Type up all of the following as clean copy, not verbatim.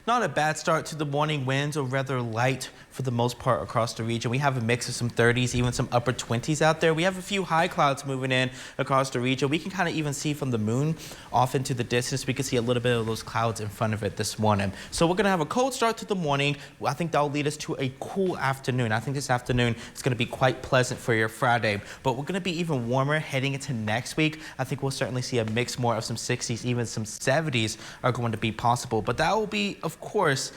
Not a bad start to the morning. Winds are rather light for the most part across the region. We have a mix of some 30s, even some upper 20s out there. We have a few high clouds moving in across the region. We can kind of even see from the moon off into the distance. We can see a little bit of those clouds in front of it this morning. So we're going to have a cold start to the morning. I think that will lead us to a cool afternoon. I think this afternoon is going to be quite pleasant for your Friday. But we're going to be even warmer heading into next week. I think we'll certainly see a mix more of some 60s, even some 70s are going to be possible. But that will be, of course,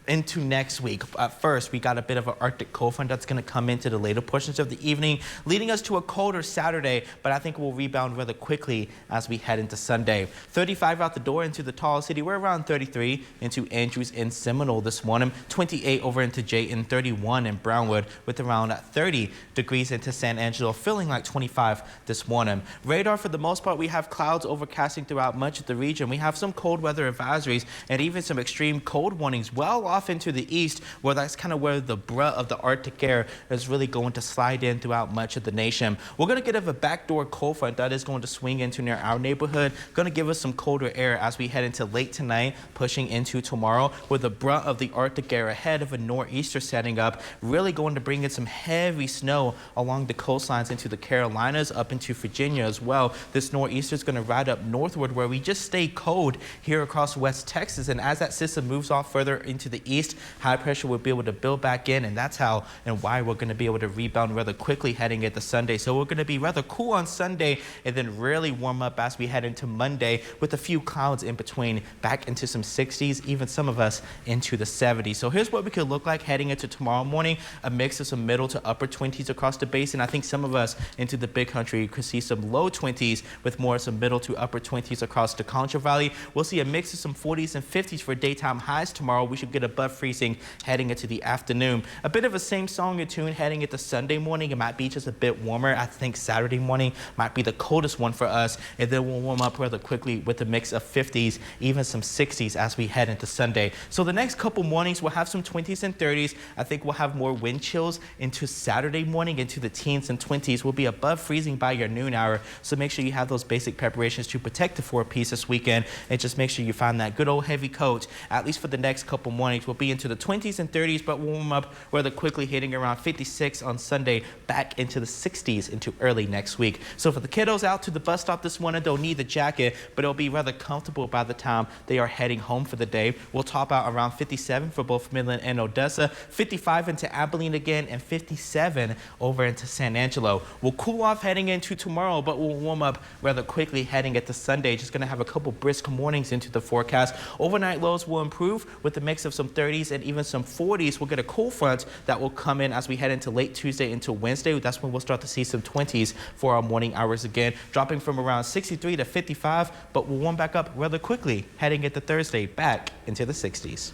into next week. At first, we got a bit of an Arctic cold front that's going to come into the later portions of the evening, leading us to a colder Saturday, but I think we'll rebound rather quickly as we head into Sunday. 35 out the door into the tall city. We're around 33 into Andrews and Seminole this morning, 28 over into Jayton, 31 in Brownwood, with around 30 degrees into San Angelo, feeling like 25 this morning. Radar, for the most part, we have clouds overcasting throughout much of the region. We have some cold weather advisories and even some extreme cold warnings well off into the east, where that's kind of where the brunt of the Arctic air is really going to slide in throughout much of the nation. We're going to get a backdoor cold front that is going to swing into near our neighborhood, going to give us some colder air as we head into late tonight, pushing into tomorrow, with the brunt of the Arctic air ahead of a nor'easter setting up, really going to bring in some heavy snow along the coastlines into the Carolinas, up into Virginia as well. This nor'easter is going to ride up northward, where we just stay cold here across West Texas, and as that system moves off further into the east, high pressure will be able to build back in, and that's how and why we're going to be able to rebound rather quickly heading into Sunday. So we're going to be rather cool on Sunday and then really warm up as we head into Monday, with a few clouds in between, back into some 60s, even some of us into the 70s. So here's what we could look like heading into tomorrow morning: a mix of some middle to upper 20s across the basin. I think some of us into the big country could see some low 20s with more some middle to upper 20s across the Concho Valley. We'll see a mix of some 40s and 50s for daytime highs tomorrow. We should get above freezing heading into the afternoon. A bit of a same song and tune heading into Sunday morning. It might be just a bit warmer. I think Saturday morning might be the coldest one for us, and then we'll warm up rather quickly with a mix of 50s, even some 60s as we head into Sunday. So the next couple mornings we'll have some 20s and 30s. I think we'll have more wind chills into Saturday morning, into the teens and 20s. We'll be above freezing by your noon hour, so make sure you have those basic preparations to protect the four-piece this weekend, and just make sure you find that good old heavy coat, at least for the next couple mornings. We'll be into the 20s and 30s, but we'll warm up rather quickly, hitting around 56 on Sunday, back into the 60s into early next week. So for the kiddos out to the bus stop this morning, they'll need the jacket, but it'll be rather comfortable by the time they are heading home for the day. We'll top out around 57 for both Midland and Odessa, 55 into Abilene again, and 57 over into San Angelo. We'll cool off heading into tomorrow, but we'll warm up rather quickly heading into Sunday. Just going to have a couple brisk mornings into the forecast. Overnight lows will improve with a mix of some 30s and even some 40s. We'll get a cold front that will come in as we head into late Tuesday into Wednesday. That's when we'll start to see some 20s for our morning hours again, dropping from around 63 to 55, but we'll warm back up rather quickly heading into Thursday, back into the 60s.